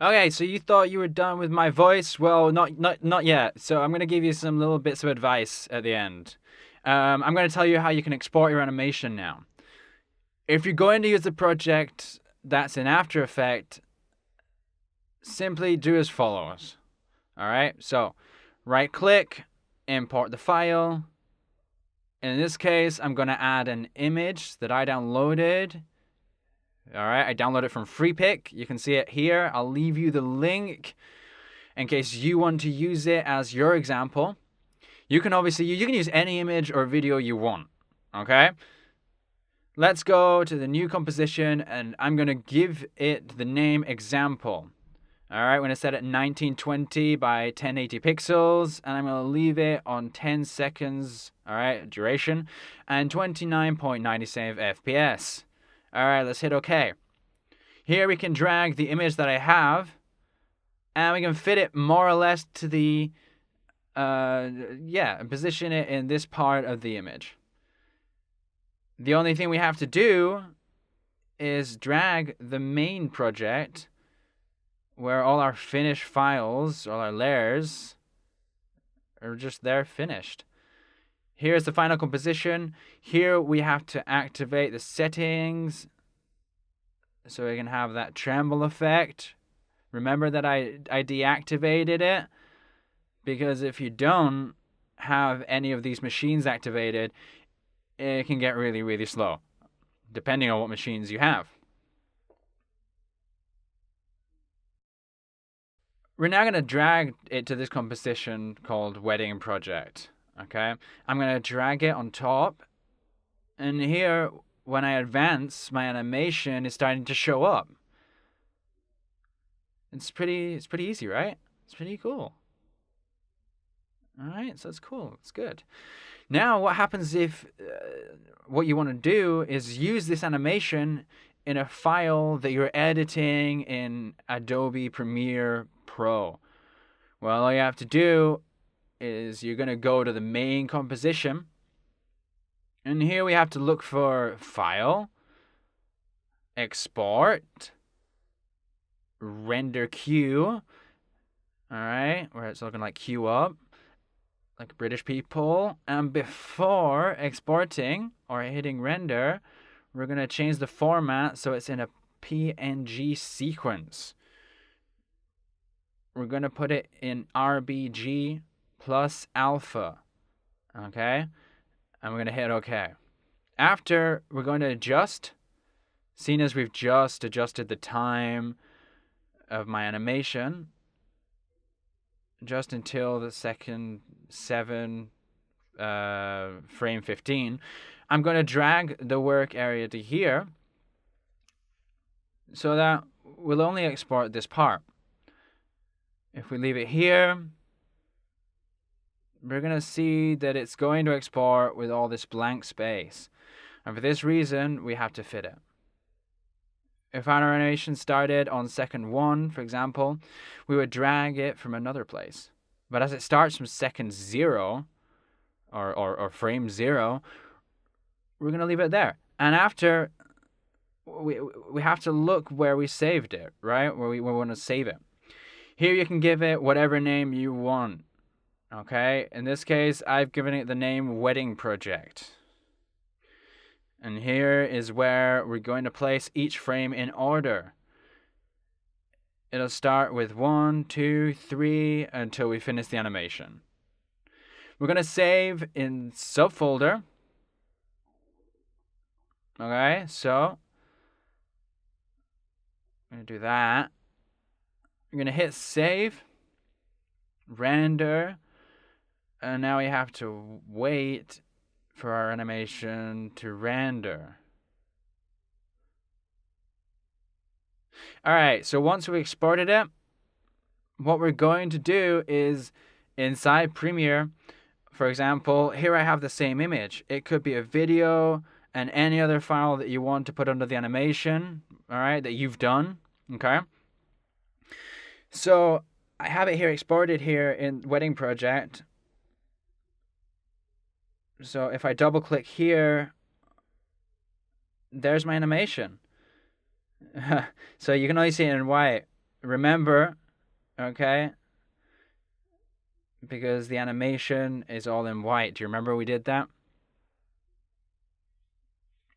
Okay, so you thought you were done with my voice? Well, not yet. So I'm gonna give you some little bits of advice at the end. I'm gonna tell you how you can export your animation now. If you're going to use a project that's in After Effects, simply do as follows. All right, so right click, import the file. In this case, I'm gonna add an image that I downloaded. All right, I downloaded it from Freepik. You can see it here. I'll leave you the link in case you want to use it as your example. You can use any image or video you want. Okay? Let's go to the new composition and I'm going to give it the name example. All right, I'm going to set it 1920 by 1080 pixels and I'm going to leave it on 10 seconds, all right, duration, and 29.97 FPS. All right, let's hit OK. Here we can drag the image that I have and we can fit it more or less to the, position it in this part of the image. The only thing we have to do is drag the main project where all our finished files, all our layers, are just there finished. Here's the final composition. Here we have to activate the settings so we can have that tremble effect. Remember that I deactivated it, because if you don't have any of these machines activated, it can get really, really slow, depending on what machines you have. We're now going to drag it to this composition called Wedding Project. Okay, I'm going to drag it on top, and here, when I advance, my animation is starting to show up. It's pretty easy, right? It's pretty cool. All right, so it's cool. It's good. Now, what happens if what you want to do is use this animation in a file that you're editing in Adobe Premiere Pro? Well, all you have to do is you're going to go to the main composition. And here we have to look for File, Export, Render Queue. All right, where it's looking like queue up, like British people. And before exporting or hitting render, we're going to change the format so it's in a PNG sequence. We're going to put it in RBG plus alpha. Okay? And we're going to hit OK. After, we're going to adjust. Seeing as we've just adjusted the time of my animation, just until the second 7 frame 15, I'm going to drag the work area to here so that we'll only export this part. If we leave it here, we're going to see that it's going to export with all this blank space. And for this reason, we have to fit it. If our animation started on second 1, for example, we would drag it from another place. But as it starts from second 0, or frame 0, we're going to leave it there. And after, we have to look where we saved it, right? Where we want to save it. Here you can give it whatever name you want. Okay? In this case, I've given it the name Wedding Project. And here is where we're going to place each frame in order. It'll start with 1, 2, 3 until we finish the animation. We're going to save in subfolder. Okay, so I'm going to do that. I'm going to hit save, render, and now we have to wait for our animation to render. All right, so once we exported it, what we're going to do is inside Premiere, for example, here I have the same image. It could be a video and any other file that you want to put under the animation, all right, that you've done, okay? So I have it here exported here in Wedding Project. So if I double click here, there's my animation. So you can only see it in white. remember, okay, because the animation is all in white. Do you remember we did that?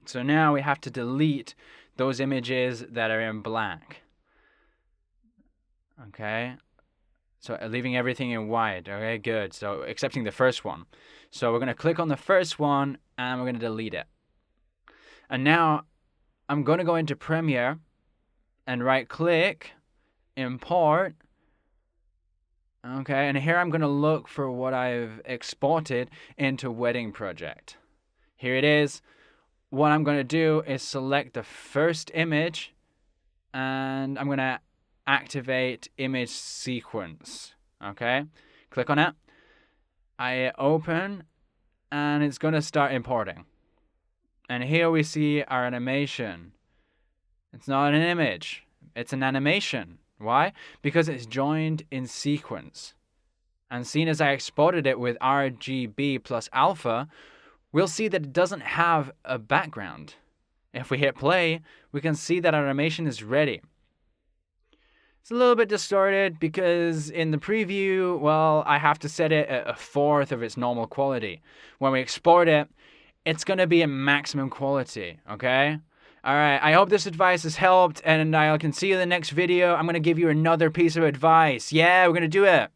So now we have to delete those images that are in black. Okay, so leaving everything in white. Okay, good. So excepting the first one. So we're going to click on the first one and we're going to delete it. And now I'm going to go into Premiere and right click, import. Okay, and here I'm going to look for what I've exported into Wedding Project. Here it is. What I'm going to do is select the first image and I'm going to activate image sequence. Okay, click on it. I open and it's going to start importing. And here we see our animation. It's not an image, it's an animation. Why? Because it's joined in sequence. And seeing as I exported it with RGB plus alpha, we'll see that it doesn't have a background. If we hit play, we can see that our animation is ready. It's a little bit distorted because in the preview, well, I have to set it at 1/4 of its normal quality. When we export it, it's going to be at maximum quality, okay? All right, I hope this advice has helped, and I can see you in the next video. I'm going to give you another piece of advice. Yeah, we're going to do it.